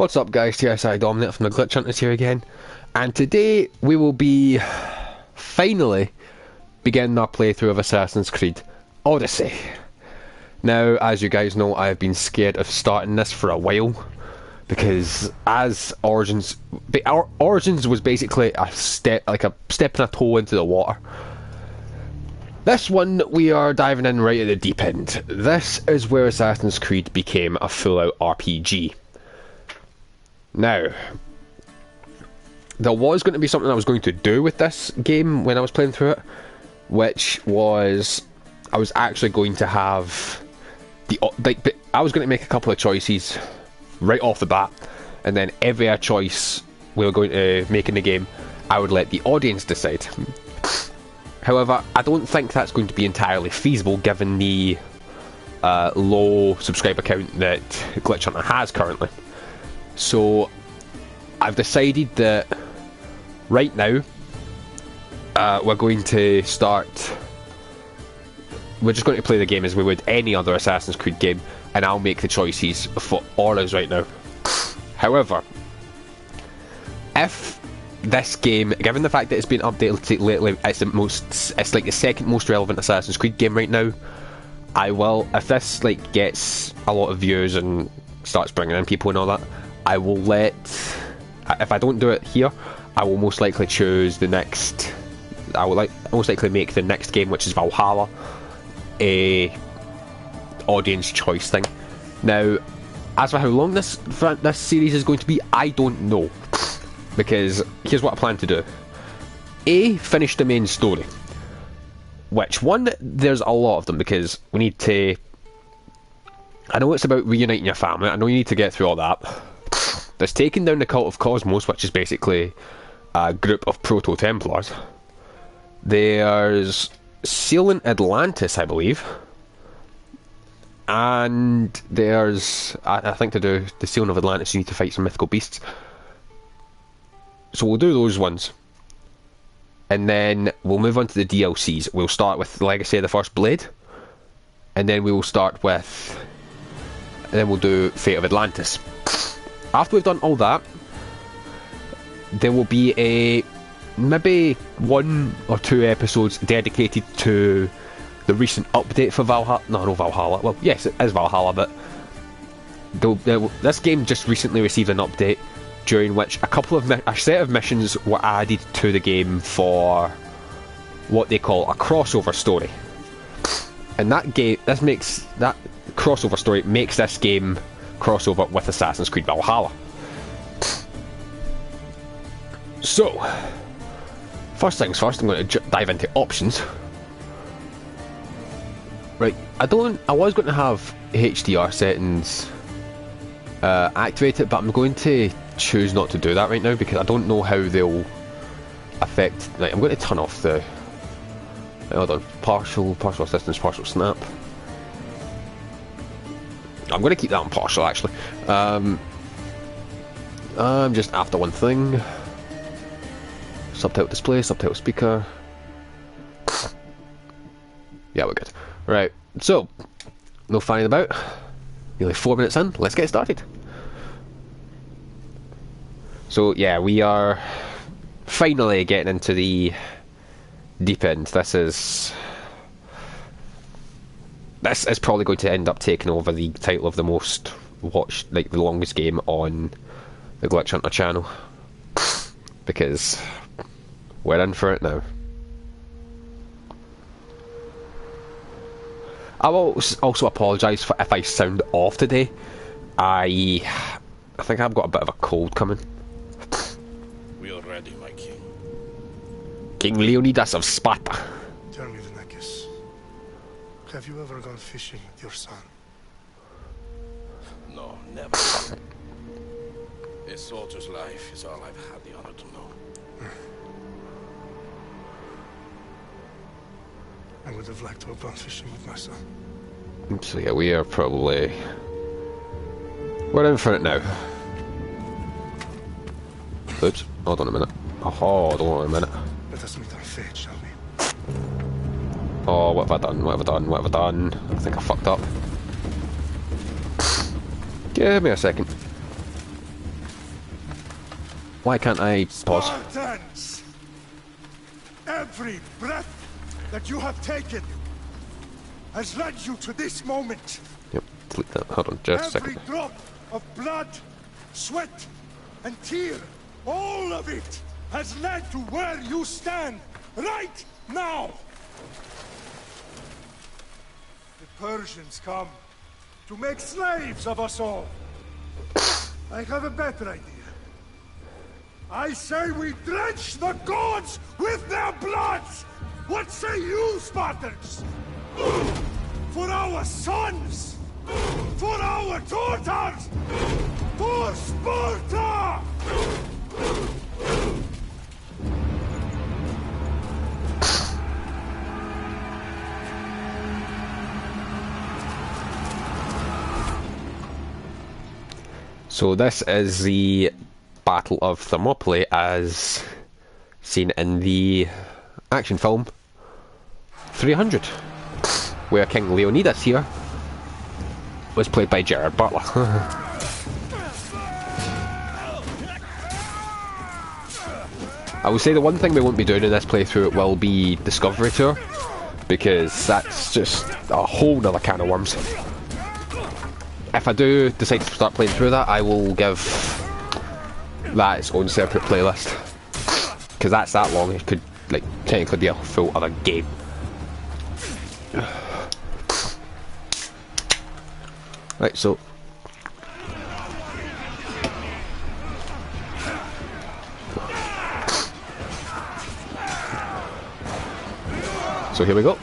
What's up guys, TSI Dominate from the Glitch Hunters here again, and today we will be finally beginning our playthrough of Assassin's Creed Odyssey. Now, as you guys know, I have been scared of starting this for a while, because as Origins was basically a step and a toe into the water. This one, we are diving in right at the deep end. This is where Assassin's Creed became a full-out RPG. Now, there was going to be something I was going to do with this game when I was playing through it, which was, I was actually going to have I was going to make a couple of choices right off the bat, and then every choice we were going to make in the game, I would let the audience decide. However, I don't think that's going to be entirely feasible given the low subscriber count that Glitch Hunter has currently. So, I've decided that right now, we're just going to play the game as we would any other Assassin's Creed game, and I'll make the choices for all of us right now. However, if this game, given the fact that it's been updated lately, it's like the second most relevant Assassin's Creed game right now, I will, if this gets a lot of views and starts bringing in people and all that, I will if I don't do it here, I will most likely choose the next, most likely make the next game, which is Valhalla, a audience choice thing. Now, as for how long this series is going to be, I don't know. Because here's what I plan to do. A, finish the main story. Which, one, there's a lot of them, because we need to... I know it's about reuniting your family, I know you need to get through all that. There's taking down the Cult of Cosmos, which is basically a group of Proto-Templars. There's sealing Atlantis, I believe. And there's... I think to do the sealing of Atlantis, you need to fight some mythical beasts. So we'll do those ones, and then we'll move on to the DLCs. We'll start with Legacy of the First Blade, and then we will we'll do Fate of Atlantis. After we've done all that, there will be maybe 1 or 2 episodes dedicated to the recent update for Valhalla. No, Valhalla. Well, yes, it is Valhalla, but this game just recently received an update, during which a set of missions were added to the game for what they call a crossover story. And that crossover story makes this game crossover with Assassin's Creed Valhalla. So, first things first, I'm going to dive into options. Right, I was going to have HDR settings activated, but I'm going to choose not to do that right now because I don't know how they'll affect. Right, I'm going to turn off the... Hold on, partial assistance, partial snap. I'm going to keep that on partial actually. I'm just after one thing. Subtitle display, subtitle speaker. Yeah, we're good. Right, so no fanning about. Nearly 4 minutes in, let's get started. So yeah, we are finally getting into the deep end. This is probably going to end up taking over the title of the most watched, the longest game on the Glitch Hunter channel, because we're in for it now. I will also apologise for if I sound off today. I think I've got a bit of a cold coming. We are ready, my king. King Leonidas of Sparta. Tell me, Leonidas, have you ever gone fishing with your son? No, never. A soldier's life is all I've had the honor to know. I would have liked to have gone fishing with my son. So yeah, we're in for it now. Oops, hold on a minute. Oh, hold on a minute. Let us meet on fate, shall we? Oh, what have I done? What have I done? I think I fucked up. Give me a second. Why can't I pause? Spartans! Every breath that you have taken has led you to this moment. Yep, delete that. Hold on, just a Every second. drop of blood, sweat, and tear, all of it has led to where you stand right now. The Persians come to make slaves of us all. I have a better idea. I say we drench the gods with their bloods! What say you, Spartans? For our sons! For our daughters! For Sparta! So this is the Battle of Thermopylae as seen in the action film 300, where King Leonidas here was played by Gerard Butler. I will say the one thing we won't be doing in this playthrough will be Discovery Tour, because that's just a whole nother can of worms. If I do decide to start playing through that, I will give that its own separate playlist, because that's that long. It could like technically be a full other game. Right, so here we go.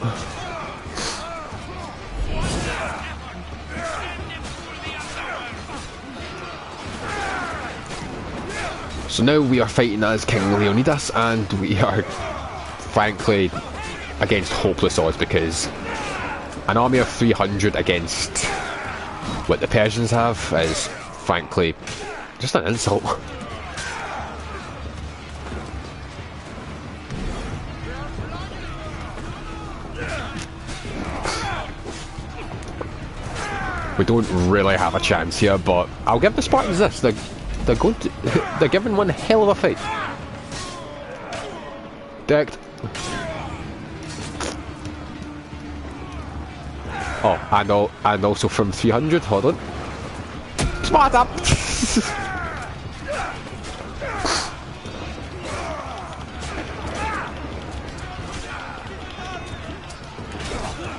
So now we are fighting as King Leonidas, and we are frankly against hopeless odds, because an army of 300 against what the Persians have is frankly just an insult. We don't really have a chance here, but I'll give the Spartans this. They're going to, they're giving one hell of a fight. Decked. Oh, and also from 300. Hold on. Sparta.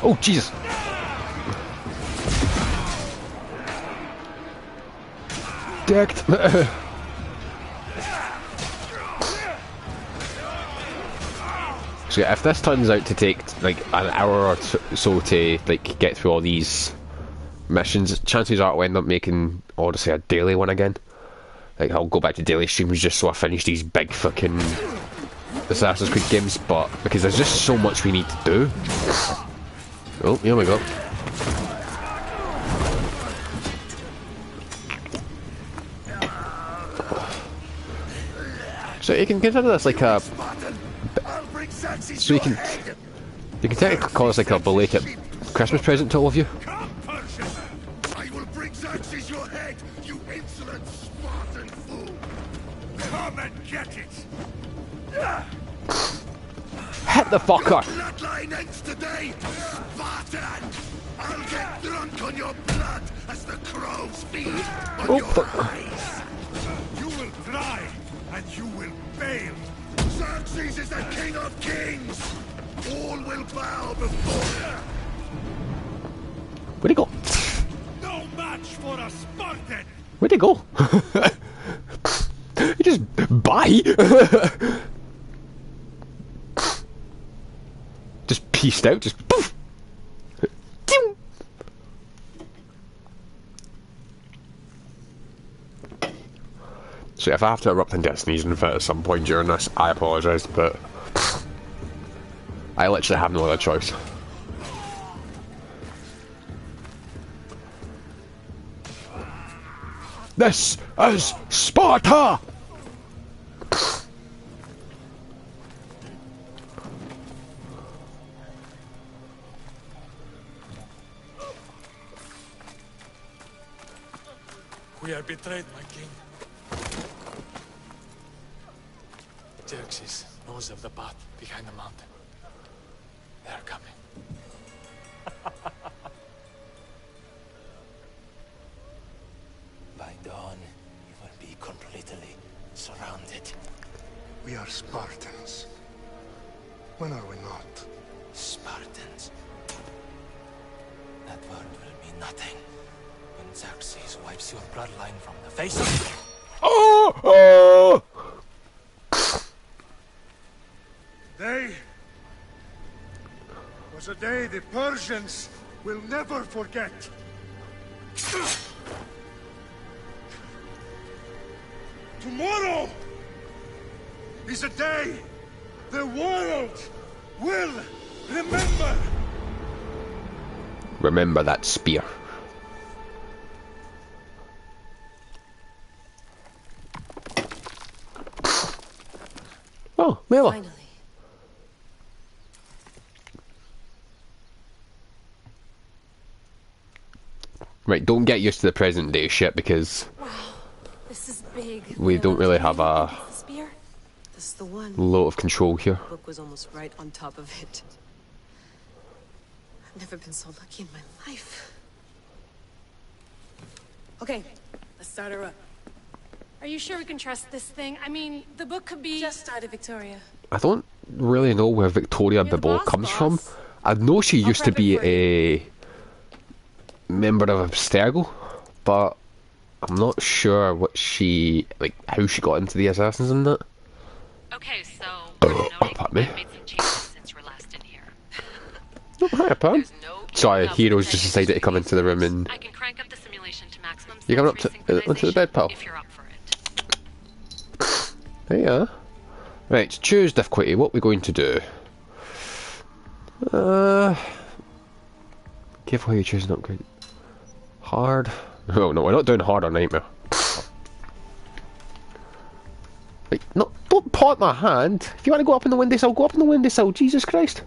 Oh Jesus. Decked. So yeah, if this turns out to take like an hour or so to like get through all these missions, chances are I'll end up making Odyssey a daily one again. Like I'll go back to daily streams just so I finish these big fucking Assassin's Creed games, but because there's just so much we need to do. Oh, here we go. So you can consider this like a... So you can technically call this like a belated Christmas present to all of you. I will bring Xerxes your head, you insolent Spartan fool! Come and get it! Hit the fucker! Bloodline ends today, Spartan! I'll get drunk on your blood as the crows feed on your eyes! You will cry, and you will fail! Xerxes is the king of kings! All will bow before him! Where'd he go? No match for a Spartan! Where'd he go? He just... Bye! Just pieced out, just... Poof! So if I have to erupt into a sneezing fit at some point during this, I apologise, but I literally have no other choice. This is Sparta! We are betrayed, my king. Xerxes knows of the path behind the mountain. They're coming. By dawn, you will be completely surrounded. We are Spartans. When are we not? Spartans. That word will mean nothing when Xerxes wipes your bloodline from the face of... Oh! Day was a day the Persians will never forget. Tomorrow is a day the world will remember. Remember that spear. Oh, Mela. Finally. Right, don't get used to the present day shit because Wow, this is big. we don't really have a The spear? This is the one. lot of control here. The book was almost right on top of it. I've never been so lucky in my life. Okay, let's start her up. Are you sure we can trust this thing? I mean, the book could be... Just started, Victoria. I don't really know where Victoria You're the Bibble boss, comes boss. from. I know she I'll used to prep it be for you. a member of Abstergo, but I'm not sure what she, like, how she got into the Assassins and that. Okay, so we're noting pardon me. I've made some changes since we're last in here. Oh, hi, Pam. There's no Sorry, keeping up Heroes with just the decided to come into the room and... I can crank up the simulation to maximum You coming up sensory to onto the bed, pal? synchronization if you're up for it. There you are. Right, choose difficulty. What we're going to do. Careful how you choose an upgrade. Hard. Oh no, we're not doing hard or nightmare. Like, no, don't point my hand. If you want to go up in the windowsill, go up in the windowsill. Jesus Christ.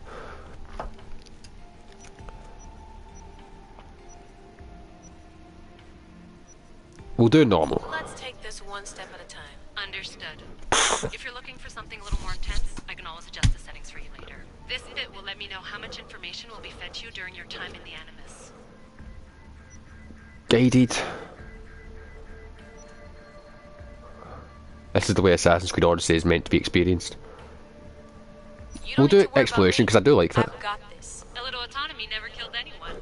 We'll do normal. Let's take this one step at a time. Understood. If you're looking for something a little more intense, I can always adjust the settings for you later. This bit will let me know how much information will be fed to you during your time in the Animus. Guided. This is the way Assassin's Creed Odyssey is meant to be experienced. You We'll don't need do to worry exploration about because I do like me. that. I've got this. A little autonomy never killed anyone.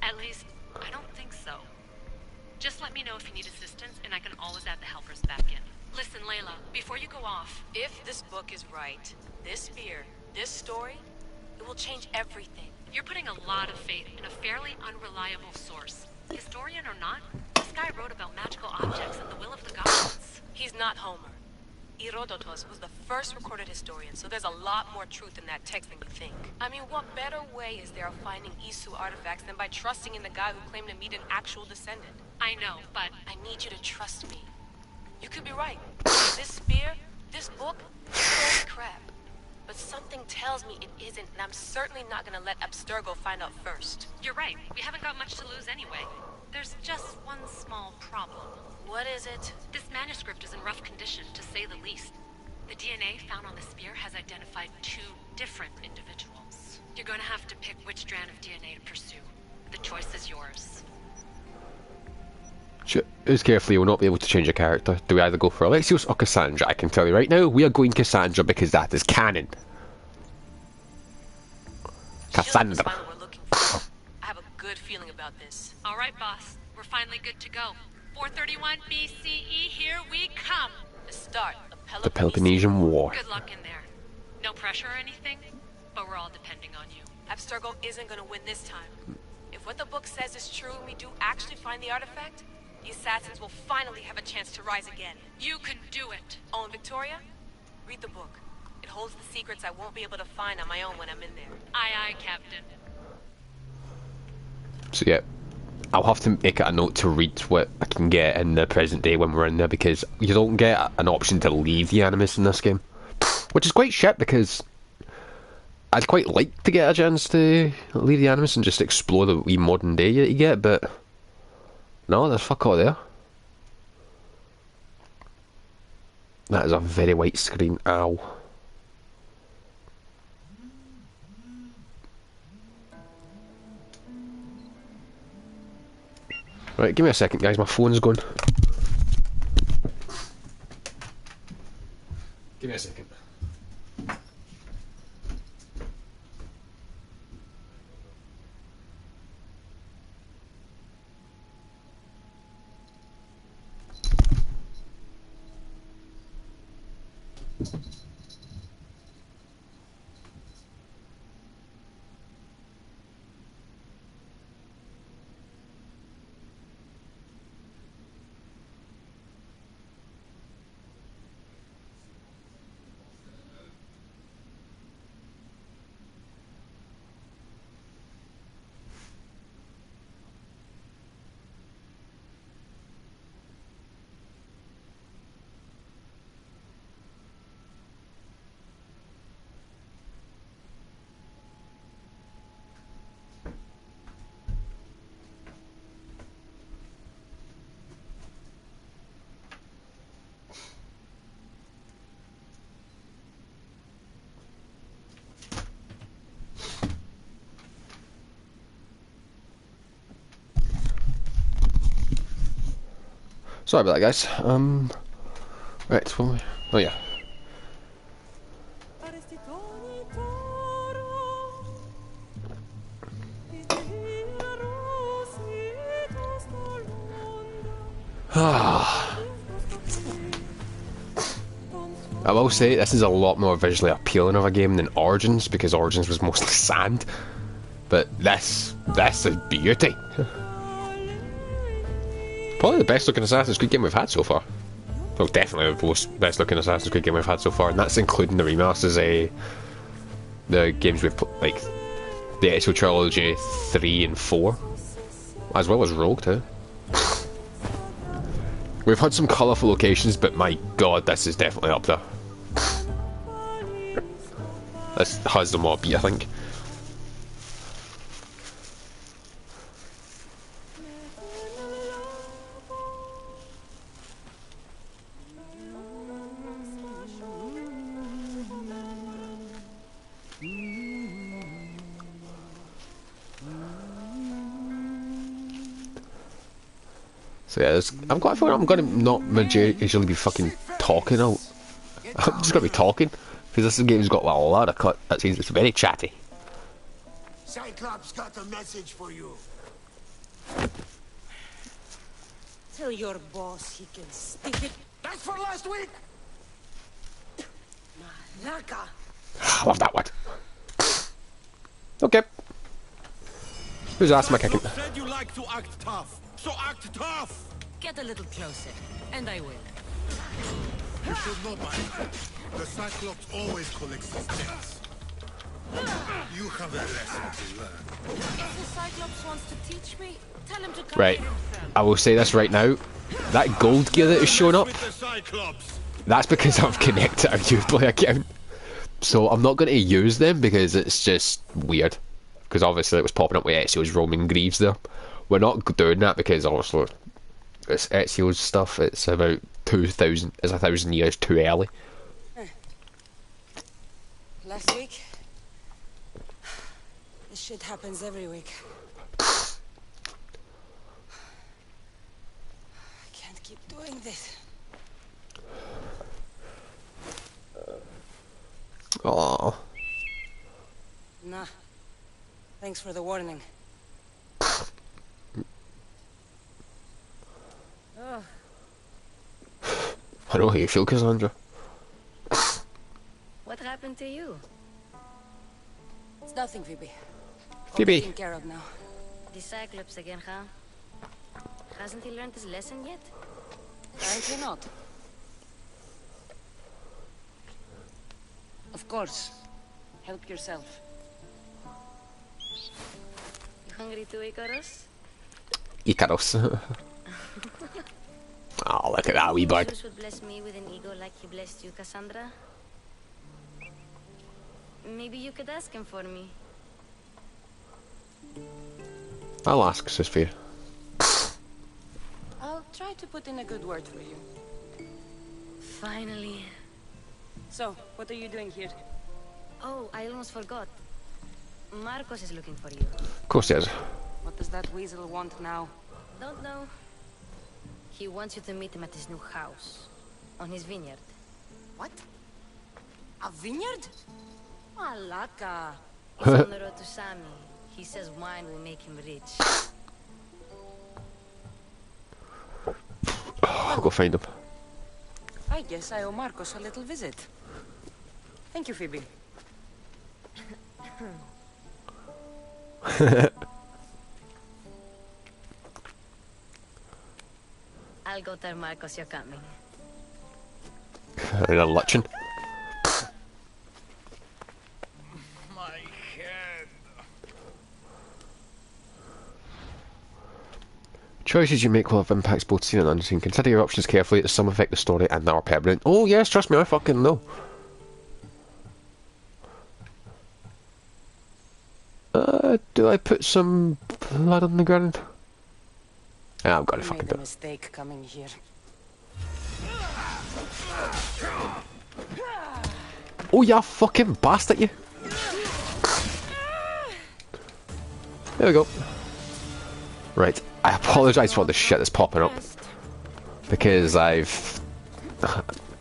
At least, I don't think so. Just let me know if you need assistance, and I can always add the helpers back in. Listen, Layla, before you go off, If this book is right, this spear, this story, it will change everything. you're putting a lot of faith in a fairly unreliable source. Historian or not, this guy wrote about magical objects and the will of the gods. He's not Homer. Herodotus was the first recorded historian, so there's a lot more truth in that text than you think. I mean, what better way is there of finding Isu artifacts than by trusting in the guy who claimed to meet an actual descendant? I know, but I need you to trust me. You could be right. This spear, this book, holy crap. But something tells me it isn't, and I'm certainly not gonna let Abstergo find out first. you're right. We haven't got much to lose anyway. There's just one small problem. What is it? This manuscript is in rough condition, to say the least. The DNA found on the spear has identified 2 different individuals. You're going to have to pick which strand of DNA to pursue. The choice is yours. Choose carefully, we'll not be able to change a character. Do we either go for Alexios or Kassandra? I can tell you right now, we are going Kassandra because that is canon. She'll Kassandra. find what we're looking for. I have a good feeling about this. All right, boss. We're finally good to go. 431 BCE, here we come. The start of The Peloponnesian War. Good luck in there. No pressure or anything, but we're all depending on you. Abstergo isn't gonna win this time. If what the book says is true and we do actually find the artifact, the assassins will finally have a chance to rise again. You can do it. Oh, and Victoria, read the book. It holds the secrets I won't be able to find on my own when I'm in there. Aye, aye, Captain. So yeah, I'll have to make it a note to read what I can get in the present day when we're in there because you don't get an option to leave the Animus in this game. Which is quite shit because I'd quite like to get a chance to leave the Animus and just explore the wee modern day that you get, but no, there's fuck all there. That is a very white screen. Ow. Right, give me a second, guys. My phone's going. Give me a second. Sorry about that, guys. Right, well, oh yeah. I will say this is a lot more visually appealing of a game than Origins, because Origins was mostly sand. But this is beauty. Probably the best looking Assassin's Creed game we've had so far. Well, definitely the best looking Assassin's Creed game we've had so far, and that's including the remasters, the games we've put, like the Ezio Trilogy 3 and 4, as well as Rogue too. We've had some colourful locations, but my god, this is definitely up there. This has them all beat, I think. So yeah, I've got a feeling I'm gonna not majorly be fucking talking. I'm just gonna be talking because this game's got a lot of cut. That means it's very chatty. Cyclops got a message for you. Tell your boss he can stick it. That's for last week. Malaka. I love that one. Okay. Who's asked my kicking? Said you like to act tough, so act tough. Get a little closer, and I will. You should know by now. The Cyclops always collects his debts. You have a lesson to learn. If the Cyclops wants to teach me, tell him to come Right, I will say this right now. That gold gear that is showing up, that's because I've connected a Uplay account. So I'm not going to use them because it's just weird. Because obviously it was popping up with Ezio's Roman Greaves there. We're not doing that because obviously it's Ezio's stuff. It's about 1,000 years too early. Last week? This shit happens every week. I can't keep doing this. Aww. Nah. Thanks for the warning. Oh. I know how you feel, Kassandra. What happened to you? It's nothing, Phoebe. Phoebe. All taken care of now. The Cyclops again, huh? Hasn't he learned his lesson yet? Apparently not. Of course. Help yourself. You hungry too, Icarus? Icarus. Oh, look at that wee bird. Zeus would bless me with an ego like he blessed you, Kassandra. Maybe you could ask him for me. I'll ask Sophia. I'll try to put in a good word for you. Finally. So, what are you doing here? Oh, I almost forgot. Marcos is looking for you. Of course he is. What does that weasel want now? Don't know. He wants you to meet him at his new house. On his vineyard. What? A vineyard? Malaka. It's on the road to Sami. He says wine will make him rich. I'll go find him. I guess I owe Marcos a little visit. Thank you, Phoebe. I'll go tell Marcos you're coming. In a lichen. My head. Choices you make will have impacts both seen and unseen. Consider your options carefully, as some affect the story and are permanent. Oh yes, trust me, I fucking know. Do I put some blood on the ground? Yeah, I've got to fucking do Made a it. mistake coming here. Oh, you fucking bastard, you! There we go. Right, I apologise for the shit that's popping up. Because I've...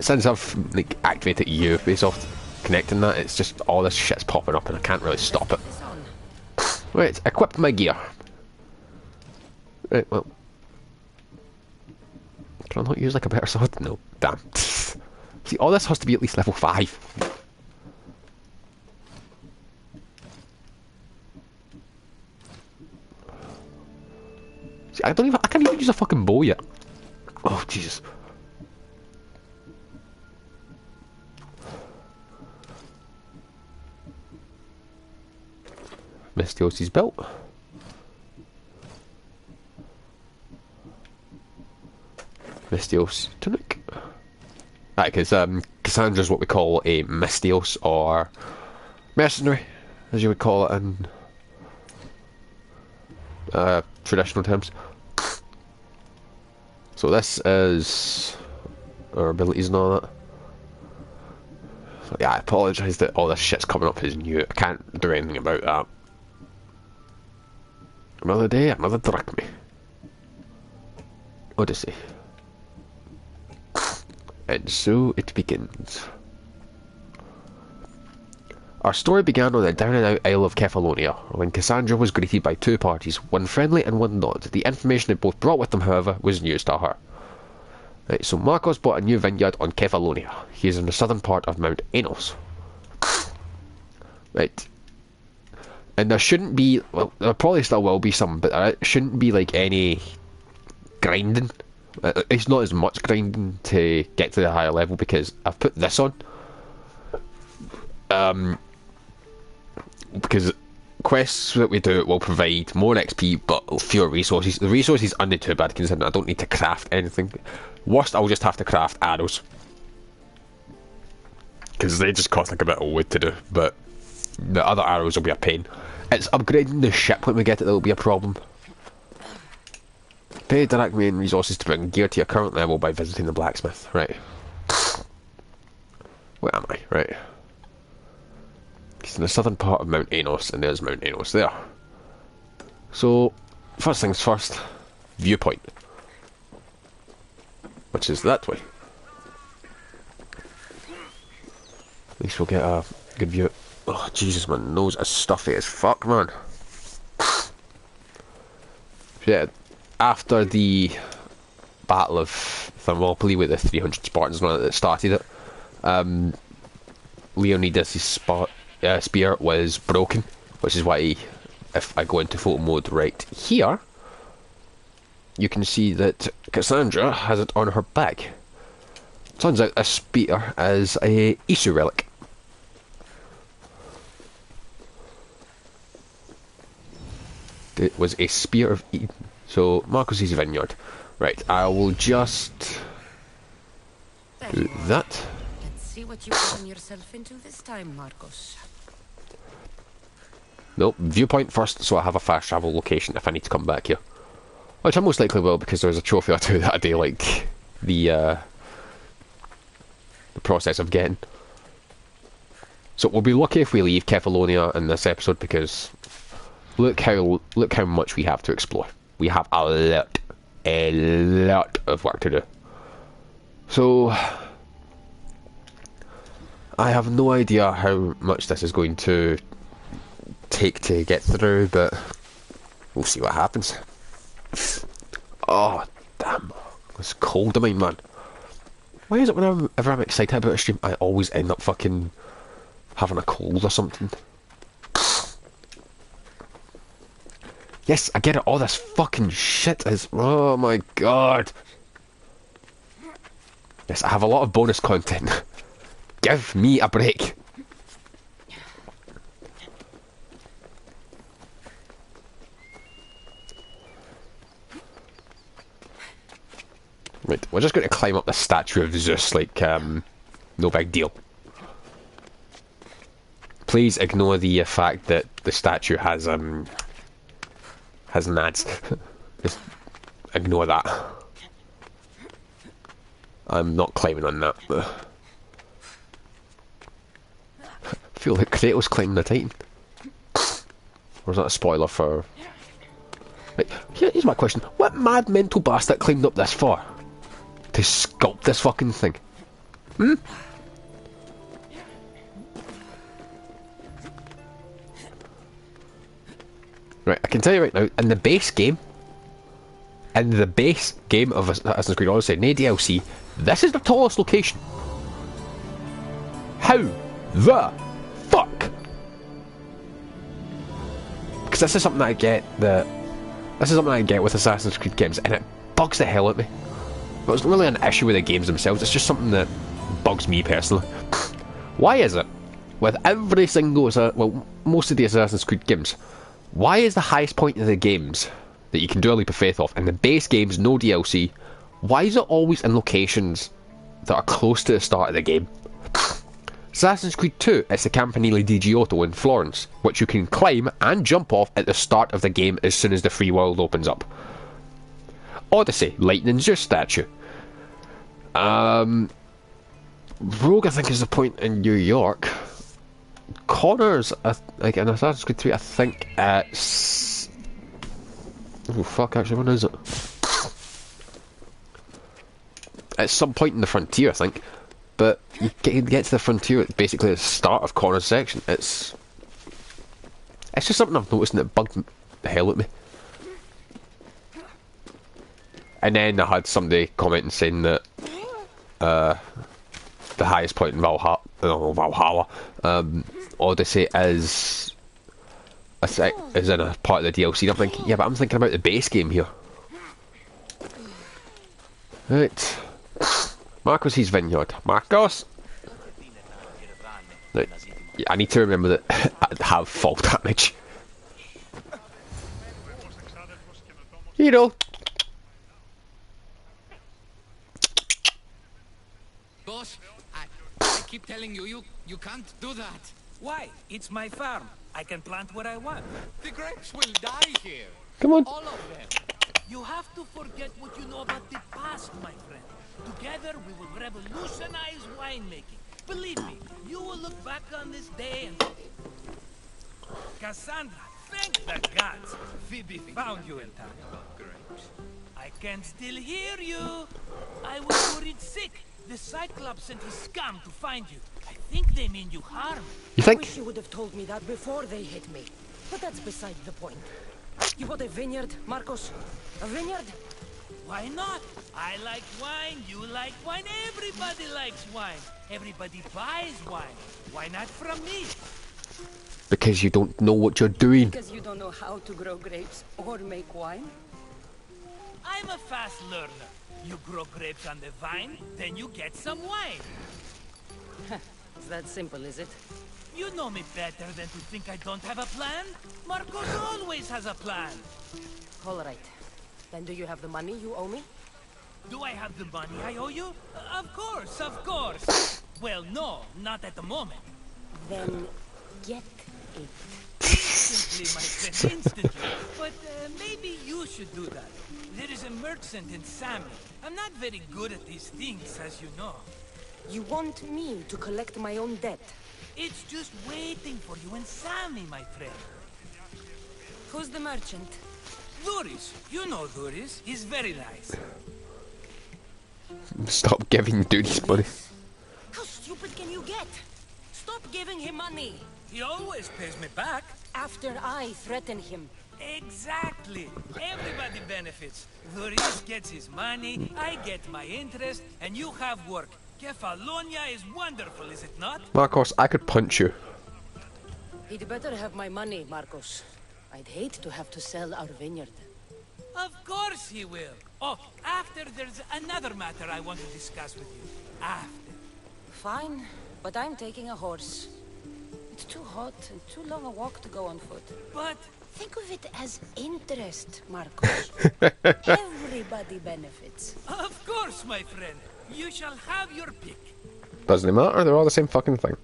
Since I've like, activated Ubisoft connecting that, it's just all this shit's popping up and I can't really stop it. Right, equip my gear. Right, well... Can I not use like a better sword? No, damn. See, all this has to be at least level 5. See, I can't even use a fucking bow yet. Oh, Jesus. Misthios is built. Misthios tunic. Right, because Kassandra's what we call a misthios, or mercenary, as you would call it in traditional terms. So this is our abilities and all that. So yeah, I apologise that all this shit's coming up as new. I can't do anything about that. Another day, another drachma. Odyssey. And so it begins. Our story began on the down-and-out Isle of Kefalonia, when Kassandra was greeted by two parties, one friendly and one not. The information they both brought with them, however, was news to her. Right, so Marcos bought a new vineyard on Kefalonia. He is in the southern part of Mount Anos. Right. And there shouldn't be, well, there probably still will be some, but there shouldn't be like any grinding. It's not as much grinding to get to the higher level because I've put this on. Because quests that we do will provide more XP but fewer resources. The resources aren't too bad considering I don't need to craft anything. Worst, I'll just have to craft arrows. Because they just cost like a bit of wood to do, but the other arrows will be a pain. It's upgrading the ship when we get it that will be a problem. Pay direct main resources to bring gear to your current level by visiting the blacksmith. Right. Where am I? Right. It's in the southern part of Mount Anos, and there's Mount Anos there. So, first things first, viewpoint. Which is that way. At least we'll get a good view. Oh, Jesus, my nose is stuffy as fuck, man. Yeah, after the Battle of Thermopylae with the 300 Spartans that started it, Leonidas' spear was broken, which is why, if I go into photo mode right here, you can see that Kassandra has it on her back. Turns out this spear is a Isu relic. It was a spear of Eden. So, Marcos' vineyard. Right, I will just do that. Let's see what you've gotten yourself into this time, Marcos. Nope, viewpoint first, so I have a fast travel location if I need to come back here. Which I most likely will, because there's a trophy or two that I do, like the the process of getting. So we'll be lucky if we leave Kefalonia in this episode, because look how much we have to explore. We have a lot of work to do. So I have no idea how much this is going to take to get through, but we'll see what happens. Oh damn, it's cold of mine, man. Why is it whenever I'm excited about a stream, I always end up fucking having a cold or something? Yes, I get it. All this fucking shit is... Oh my god. Yes, I have a lot of bonus content. Give me a break. Right, we're just going to climb up the statue of Zeus like, no big deal. Please ignore the fact that the statue has nads. Just ignore that. I'm not climbing on that. I feel like Kratos climbing the Titan. Or is that a spoiler for... Right, here's my question. What mad mental bastard climbed up this far? To sculpt this fucking thing? Hmm? Right, I can tell you right now, in the base game of Assassin's Creed Odyssey, no DLC, this is the tallest location. How the fuck? Because this is something that I get with Assassin's Creed games, and it bugs the hell out of me. But it's not really an issue with the games themselves, it's just something that bugs me personally. Why is it, with every single, well, most of the Assassin's Creed games, why is the highest point of the games that you can do a leap of faith off, in the base games, no DLC, why is it always in locations that are close to the start of the game? Assassin's Creed 2, it's the Campanile di Giotto in Florence, which you can climb and jump off at the start of the game as soon as the free world opens up. Odyssey, Lightning Zeus statue. Rogue, I think, is the point in New York. Connors, like in Assassin's Creed 3, I think it's... Oh fuck, actually, when is it? At some point in the frontier, I think. But you get to the frontier at basically the start of Connor's section. It's just something I've noticed and it bugged the hell out of me. And then I had somebody commenting saying that the highest point in Valhalla, Odyssey is in a part of the DLC. And I'm thinking, yeah, but I'm thinking about the base game here. Right. Marcos' vineyard. Marcos! Right. Yeah, I need to remember that I have fall damage. You know. Boss, I keep telling you can't do that. Why? It's my farm. I can plant what I want. The grapes will die here. Come on. All of them. You have to forget what you know about the past, my friend. Together we will revolutionize winemaking. Believe me, you will look back on this day and... Kassandra, thank the gods. Phoebe found you in time. I can still hear you. I was worried sick. The Cyclops sent his scum to find you. I think they mean you harm. You think? I wish you would have told me that before they hit me. But that's beside the point. You bought a vineyard, Marcos? A vineyard? Why not? I like wine, you like wine, everybody likes wine. Everybody buys wine. Why not from me? Because you don't know what you're doing. Because you don't know how to grow grapes or make wine? I'm a fast learner. You grow grapes on the vine, then you get some wine. It's that simple, is it? You know me better than to think I don't have a plan. Marcos always has a plan. All right. Then do you have the money you owe me? Do I have the money I owe you? Of course, of course. Well, no, not at the moment. Then get it. Instantly, my friend, instantly. But maybe you should do that. There is a merchant in Sami. I'm not very good at these things, as you know. You want me to collect my own debt? It's just waiting for you and Sammy, my friend. Who's the merchant? Duris. You know Duris. He's very nice. Stop giving duties money. How stupid can you get? Stop giving him money. He always pays me back. After I threaten him. Exactly. Everybody benefits. Duris gets his money, I get my interest, and you have work. Kefalonia is wonderful, is it not? Marcos, I could punch you. He'd better have my money, Marcos. I'd hate to have to sell our vineyard. Of course he will. Oh, after there's another matter I want to discuss with you. After. Fine, but I'm taking a horse. It's too hot and too long a walk to go on foot. But think of it as interest, Marcos. Everybody benefits. Of course, my friend. You shall have your pick. Doesn't matter, they're all the same fucking thing.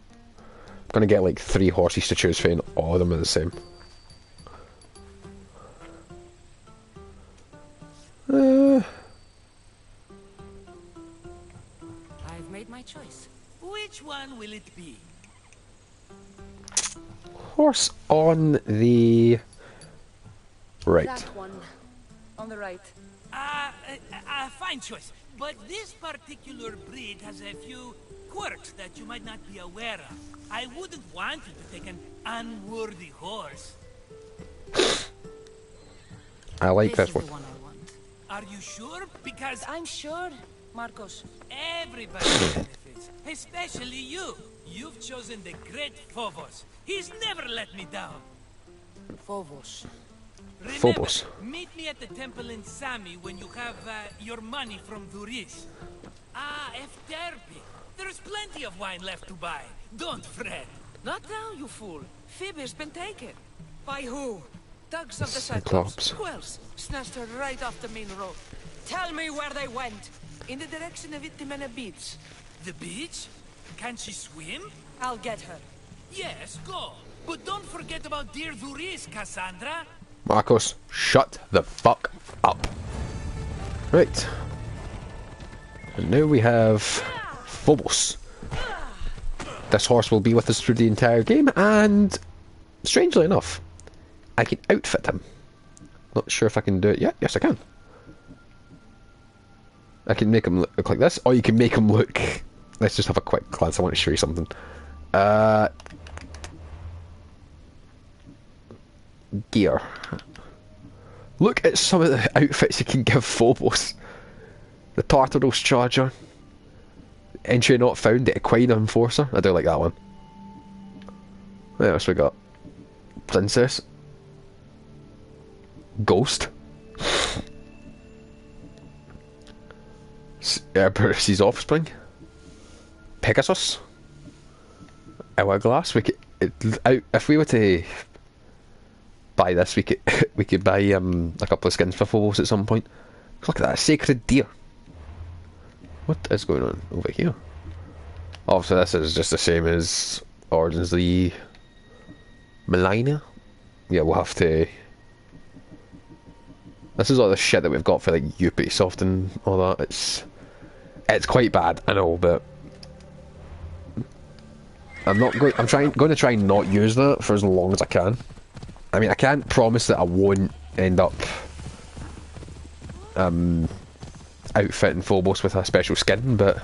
I'm gonna get like 3 horses to choose from and all of them are the same. I've made my choice. Which one will it be? Horse on the right. That one. On the right. Fine choice. But this particular breed has a few quirks that you might not be aware of. I wouldn't want you to take an unworthy horse. I like this Is one. the one I want. Are you sure? Because I'm sure, Marcos. everybody benefits, especially you. You've chosen the great Phobos. He's never let me down. Phobos. Remember, Phobos. meet me at the temple in Sami when you have your money from Duris. Efterpi. There's plenty of wine left to buy. Don't fret. Not now, you fool. Phoebe's been taken. By who? Thugs of the Cyclops. Cyclops. Who else? Snatched her right off the main road. Tell me where they went. In the direction of Itimena Beach. The beach? Can she swim? I'll get her. Yes, go. But don't forget about dear Duris, Kassandra. Marcos, shut the fuck up. Right. And now we have Phobos. This horse will be with us through the entire game, and strangely enough, I can outfit him. Not sure if I can do it yet. Yes, I can. I can make him look like this, or you can make him look... Let's just have a quick glance, I want to show you something. Gear. Look at some of the outfits you can give Phobos. The Tartaros Charger. Entry not found, the Equine Enforcer. I do like that one. What else we got? Princess. Ghost. Cerberus' offspring. Pegasus. Hourglass. We could, if we were to buy this, we could buy a couple of skins for Phobos at some point. Look at that, sacred deer. What is going on over here? Obviously this is just the same as Origins of the Millennia. Yeah, we'll have to... This is all the shit that we've got for like Ubisoft and all that. It's quite bad, I know, but I'm going to try and not use that for as long as I can. I mean, I can't promise that I won't end up outfitting Phobos with a special skin, but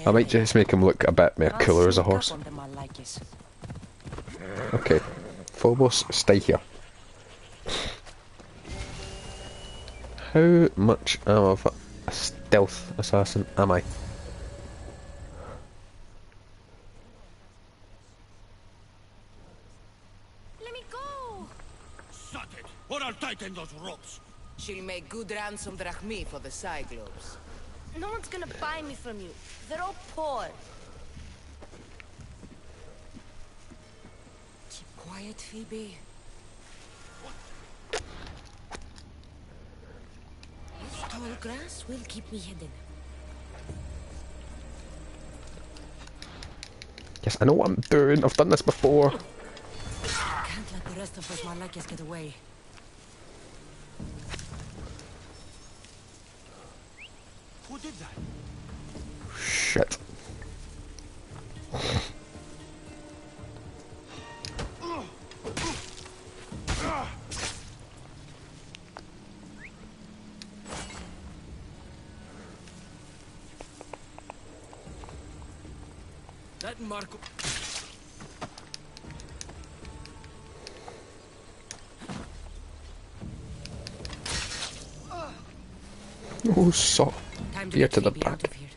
I might just make him look a bit more cooler as a horse. Okay, Phobos, stay here. How much of a stealth assassin am I? Let me go! Shut it, or I'll tighten those ropes. She'll make good ransom drachmi for the Cyclops. No one's gonna buy me from you. They're all poor. Keep quiet, Phoebe. This tall grass will keep me hidden. Yes, I know what I'm doing. I've done this before. Can't let the rest of those Malakias get away. Who did that? Shit. That Marco... Oh, so. Time Here to the Phoebe out back. of here.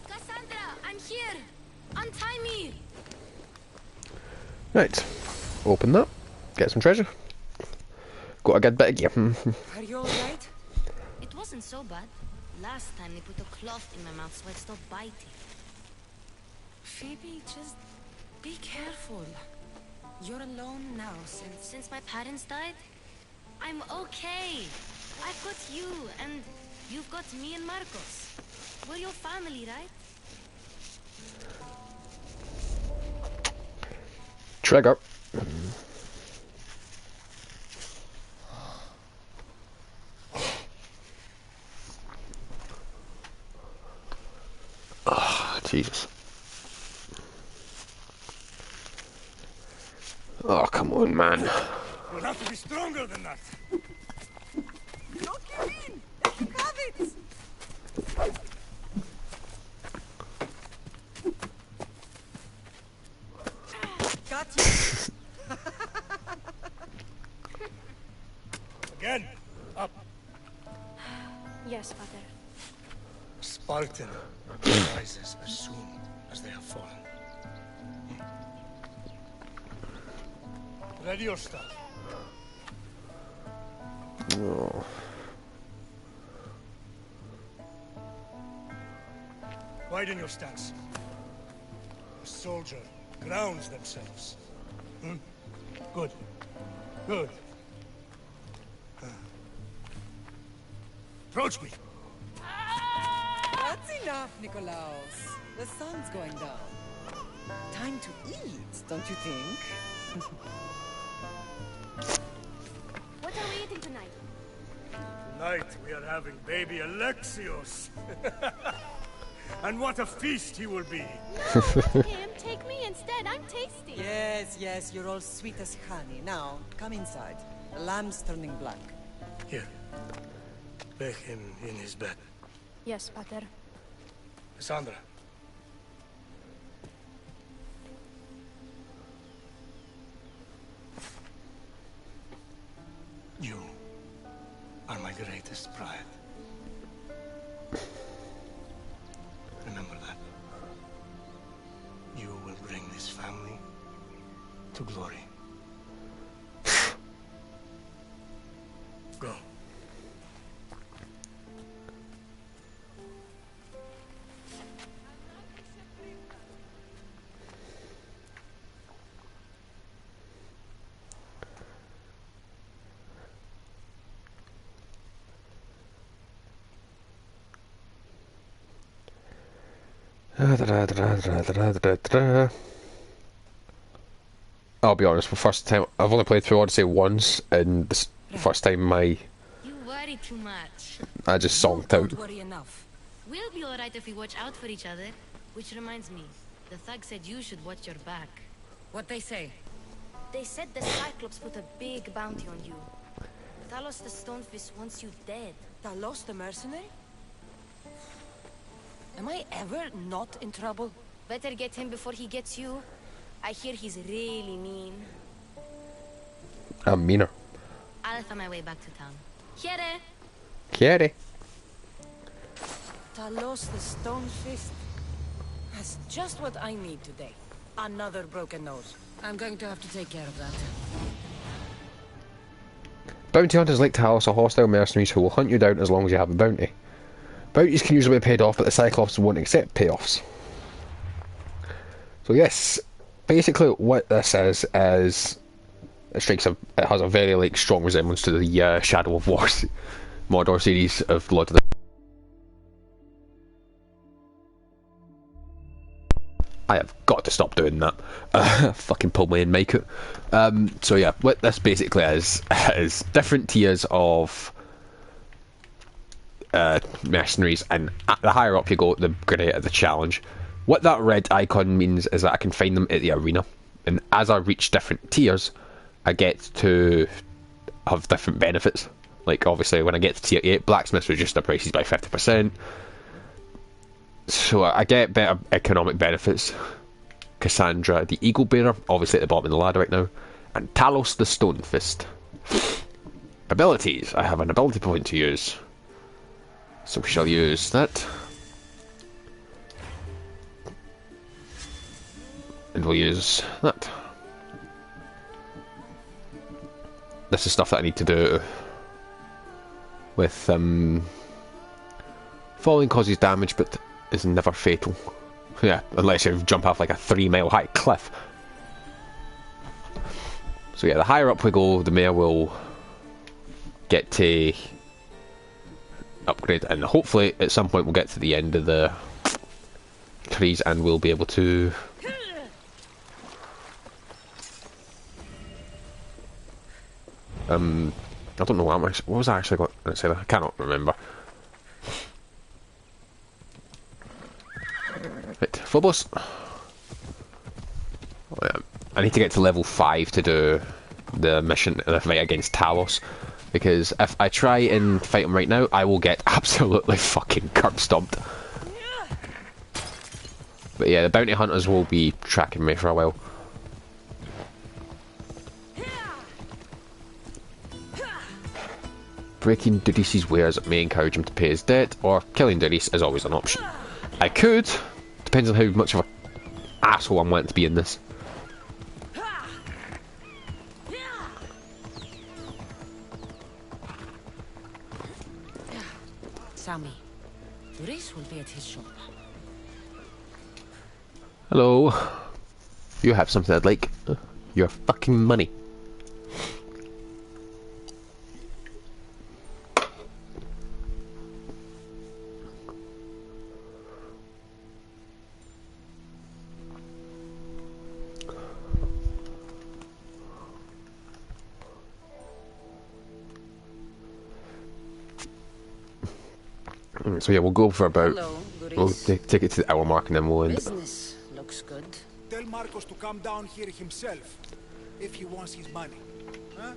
Cassandra, I'm here. Untie me. Right. Open that. Get some treasure. Got a good bit of gear. Are you alright? It wasn't so bad. Last time they put a cloth in my mouth so I'd stop biting. Phoebe, just be careful. You're alone now Since my parents died, I'm okay. I've got you, and you've got me and Marcos. We're your family, right? Trigger. Oh, Jesus. Oh, come on, man. You'll have to be stronger than that. Don't give in! You have it! Got you! Again, up. Yes, Father. Spartan rises as soon as they have fallen. Ready your stuff. Oh. Widen your stance. A soldier grounds themselves. Good. Good. Approach me. That's enough, Nikolaos. The sun's going down. Time to eat, don't you think? What are we eating tonight? Tonight we are having baby Alexios. And what a feast he will be. No, not him. Take me instead. I'm tasty. Yes, yes, you're all sweet as honey. Now, come inside. The lamb's turning black. Here. Lay him in his bed. Yes, Pater. Kassandra. You are my greatest pride. Remember that. You will bring this family to glory. Go. I'll be honest, for the first time, I've only played through Odyssey once, and this first time You worry too much. I just zonked out. Don't worry enough. We'll be alright if we watch out for each other. Which reminds me, the thug said you should watch your back. What they say? They said the Cyclops put a big bounty on you. Talos the Stonefist wants you dead. Talos the mercenary? Am I ever not in trouble? Better get him before he gets you. I hear he's really mean. I'm meaner. I'll find my way back to town. Chiere! Chiere. Talos the Stone Fist. That's just what I need today. Another broken nose. I'm going to have to take care of that. Bounty hunters like Talos are hostile mercenaries who will hunt you down as long as you have a bounty. Bounties can usually be paid off, but the Cyclops won't accept payoffs. So yes, basically what this is it has a very like strong resemblance to the Shadow of War Mordor series of Lord of the I have got to stop doing that. Fucking pull my in make it. So yeah, what this basically is different tiers of mercenaries, and the higher up you go, the greater the challenge. What that red icon means is that I can find them at the arena, and as I reach different tiers, I get to have different benefits. Like obviously when I get to tier 8, blacksmiths reduce their prices by 50%. So I get better economic benefits. Kassandra, the Eagle Bearer, obviously at the bottom of the ladder right now. And Talos, the Stone Fist. Abilities. I have an ability point to use. So we shall use that. And we'll use that. This is stuff that I need to do with falling causes damage, but is never fatal. Yeah, unless you jump off like a 3-mile high cliff. So yeah, the higher up we go, the more we'll get to upgrade, and hopefully at some point we'll get to the end of the trees and we'll be able to I don't know what was I actually going to say? I cannot remember. Right, Phobos. Oh, yeah. I need to get to level 5 to do the mission, the fight against Talos, because if I try and fight him right now, I will get absolutely fucking curb stomped. But yeah, the bounty hunters will be tracking me for a while. Breaking Doris's wares may encourage him to pay his debt, or killing Doris is always an option. I could, depends on how much of an asshole I'm wanting to be in this. Sammy, Doris will be at his shop. Hello. You have something I'd like. Your fucking money. So yeah, we'll go for about. We'll take it to the hour mark and then we'll end. Business looks good. Tell Marcos to come down here himself, if he wants his money. Huh?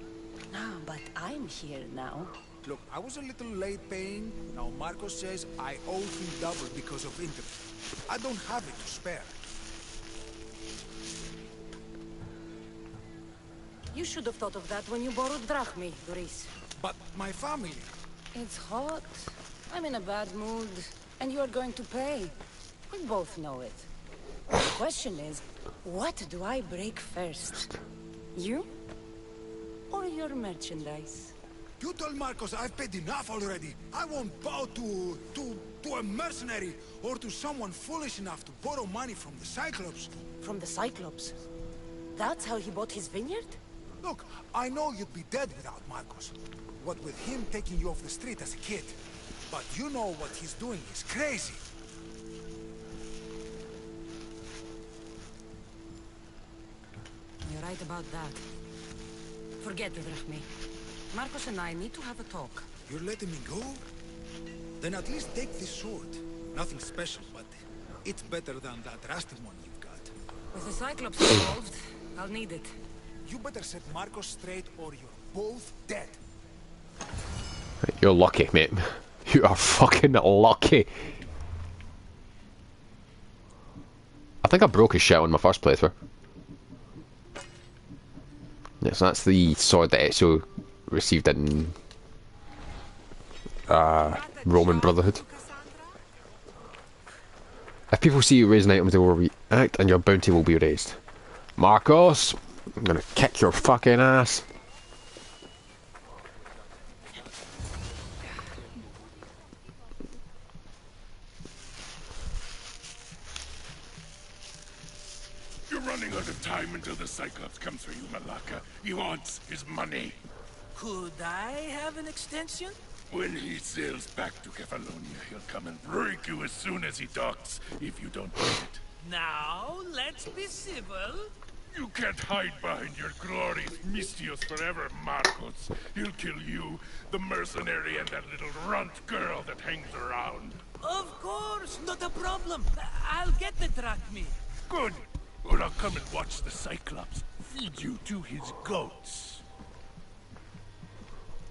No, but I'm here now. Look, I was a little late paying. Now Marcos says I owe him double because of interest. I don't have it to spare. You should have thought of that when you borrowed drachmi, Doris. But my family... It's hot. I'm in a bad mood. And you are going to pay. We both know it. The question is, what do I break first? You? Or your merchandise? You told Marcos I've paid enough already. I won't bow to a mercenary or to someone foolish enough to borrow money from the Cyclops. From the Cyclops? That's how he bought his vineyard? Look, I know you'd be dead without Marcos. What with him taking you off the street as a kid. But you know what he's doing is crazy. You're right about that. Forget the drachmi. Marcos and I need to have a talk. You're letting me go? Then at least take this sword. Nothing special, but it's better than that rusty one you've got. With the Cyclops involved, I'll need it. You better set Marcos straight or you're both dead. You're lucky, mate. You are fucking lucky. I think I broke his shit on my first playthrough. Yes, that's the sword that Ezio received in Roman Brotherhood. If people see you raising items, they will react and your bounty will be raised. Marcos, I'm gonna kick your fucking ass. You're running out of time until the Cyclops comes for you, Malaka. He wants his money. Could I have an extension? When he sails back to Kefalonia, he'll come and break you as soon as he docks, if you don't pay it. Now, let's be civil. You can't hide behind your glorious misthios forever, Marcos. He'll kill you, the mercenary, and that little runt girl that hangs around. Of course, not a problem. I'll get the drachmi. Good. Or I'll come and watch the Cyclops feed you to his goats.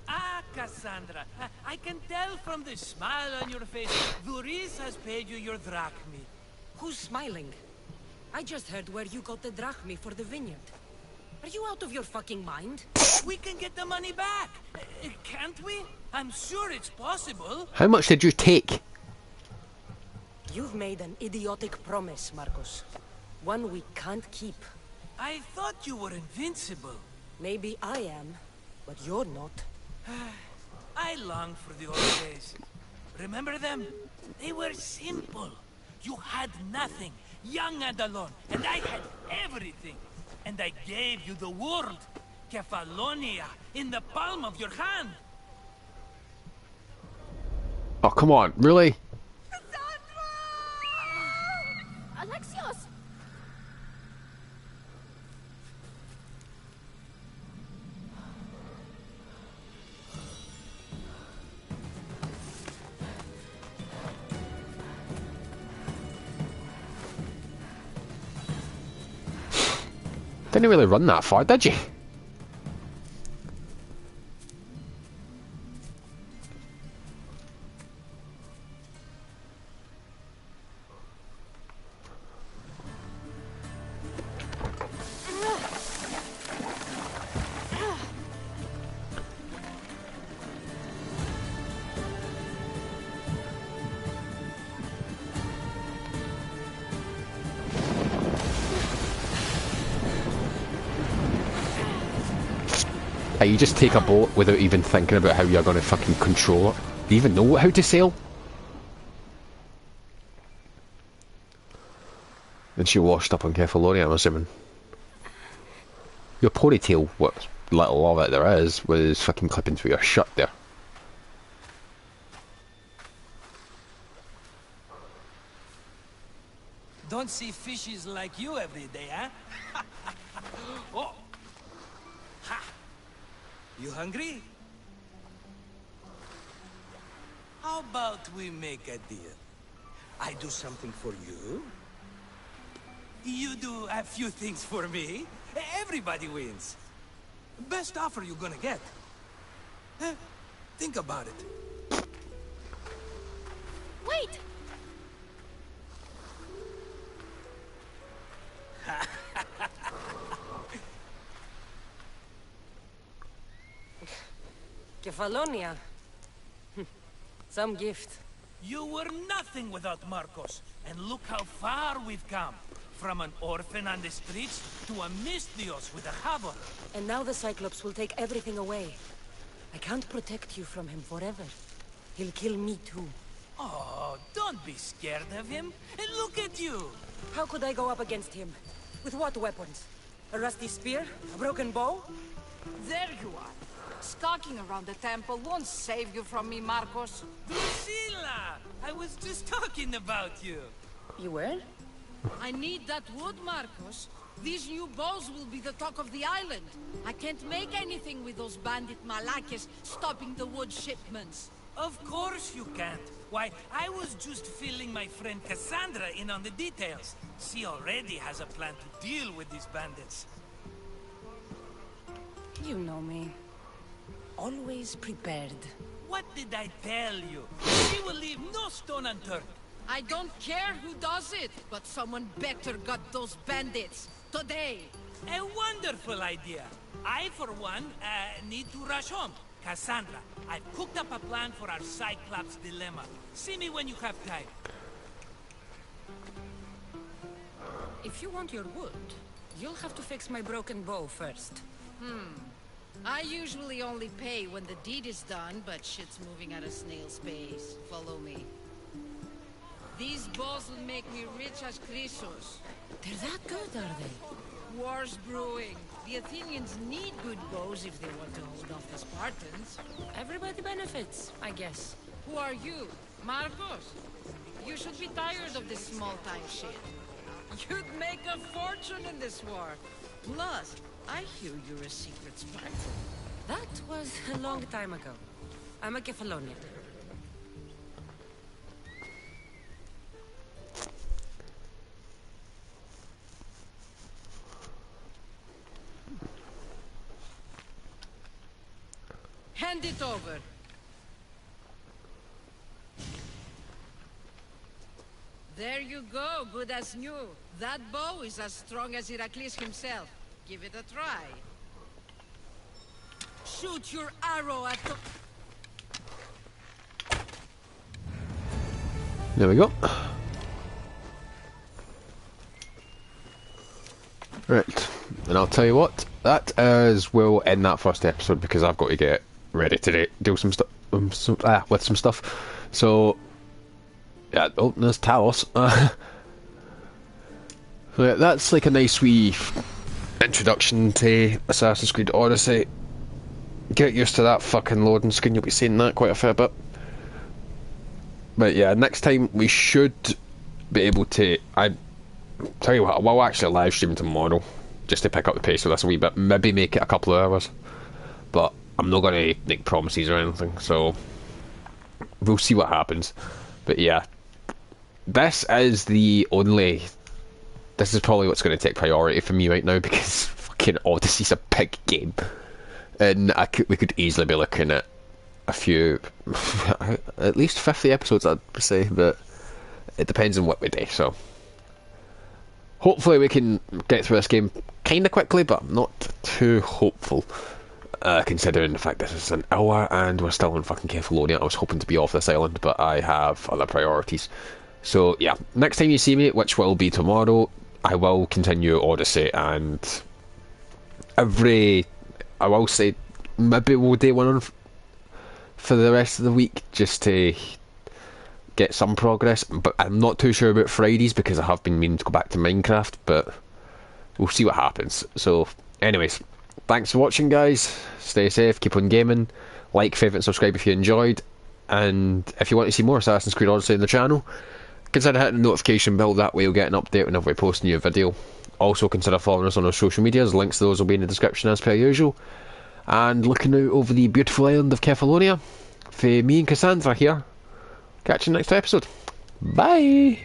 Ah, Kassandra, I can tell from the smile on your face, Duris has paid you your drachmi. Who's smiling? I just heard where you got the drachmi for the vineyard. Are you out of your fucking mind? We can get the money back, can't we? I'm sure it's possible. How much did you take? You've made an idiotic promise, Marcos. One we can't keep. I thought you were invincible. Maybe I am, but you're not. I long for the old days. Remember them? They were simple. You had nothing, young and alone, and I had everything. And I gave you the world, Kefalonia, in the palm of your hand. Oh, come on, really? Alexios! Didn't really run that far, did you? You just take a boat without even thinking about how you're going to fucking control it. Do you even know how to sail? And she washed up on Kefalonia, I'm assuming. Your ponytail, what little of it there is, was fucking clipping through your shirt there. Don't see fishes like you every day, huh? Oh! Ha! You hungry? How about we make a deal? I do something for you. You do a few things for me. Everybody wins. Best offer you're gonna get. Think about it. Wait! Kefalonia. Some gift. You were nothing without Marcos, and look how far we've come. From an orphan on the streets to a misthios with a hover. And now the Cyclops will take everything away. I can't protect you from him forever. He'll kill me too. Oh, don't be scared of him. And look at you. How could I go up against him? With what weapons? A rusty spear? A broken bow? There you are. Stalking around the temple won't save you from me, Marcos. Drusilla! I was just talking about you. You were? I need that wood, Marcos. These new bows will be the talk of the island. I can't make anything with those bandit malakes stopping the wood shipments. Of course you can't. Why, I was just filling my friend Kassandra in on the details. She already has a plan to deal with these bandits. You know me. Always prepared. What did I tell you? She will leave no stone unturned. I don't care who does it, but someone better got those bandits. Today. A wonderful idea. I, for one, need to rush home. Kassandra, I've cooked up a plan for our Cyclops dilemma. See me when you have time. If you want your wood, you'll have to fix my broken bow first. I usually only pay when the deed is done, but shit's moving at a snail's pace. Follow me. These bows will make me rich as Chrysos. They're that good, are they? War's brewing. The Athenians need good bows if they want to hold off the Spartans. Everybody benefits, I guess. Who are you? Marcos? You should be tired of this small-time shit. You'd make a fortune in this war. Plus, I hear you're a secret Spartan. That was a long time ago. I'm a Kefalonian. Hand it over. There you go, good as new. That bow is as strong as Heracles himself. Give it a try. Shoot your arrow at the... There we go. Right, and I'll tell you what, that is will end that first episode because I've got to get ready to do some stuff with some stuff. So yeah, oh, there's Talos. So yeah, that's like a nice wee introduction to Assassin's Creed Odyssey. Get used to that fucking loading screen, you'll be seeing that quite a fair bit. But yeah, next time we should be able to... I tell you what, we'll actually live stream tomorrow just to pick up the pace of this a wee bit. Maybe make it a couple of hours. But I'm not going to make promises or anything, so we'll see what happens. But yeah, this is the only... This is probably what's going to take priority for me right now because fucking Odyssey's a big game. And we could easily be looking at a few, at least 50 episodes I'd say, but it depends on what we do, so hopefully we can get through this game kinda quickly, but I'm not too hopeful, considering the fact this is an hour and we're still in fucking Kefalonia. I was hoping to be off this island, but I have other priorities. So yeah, next time you see me, which will be tomorrow, I will continue Odyssey, and I will say maybe we'll do one on for the rest of the week just to get some progress, but I'm not too sure about Fridays because I have been meaning to go back to Minecraft, but we'll see what happens. So anyways, thanks for watching guys, stay safe, keep on gaming, like, favourite and subscribe if you enjoyed, and if you want to see more Assassin's Creed Odyssey on the channel, consider hitting the notification bell, that way you'll get an update whenever we post a new video. Also consider following us on our social medias, links to those will be in the description as per usual. And looking out over the beautiful island of Kefalonia, for me and Kassandra here. Catch you next episode. Bye!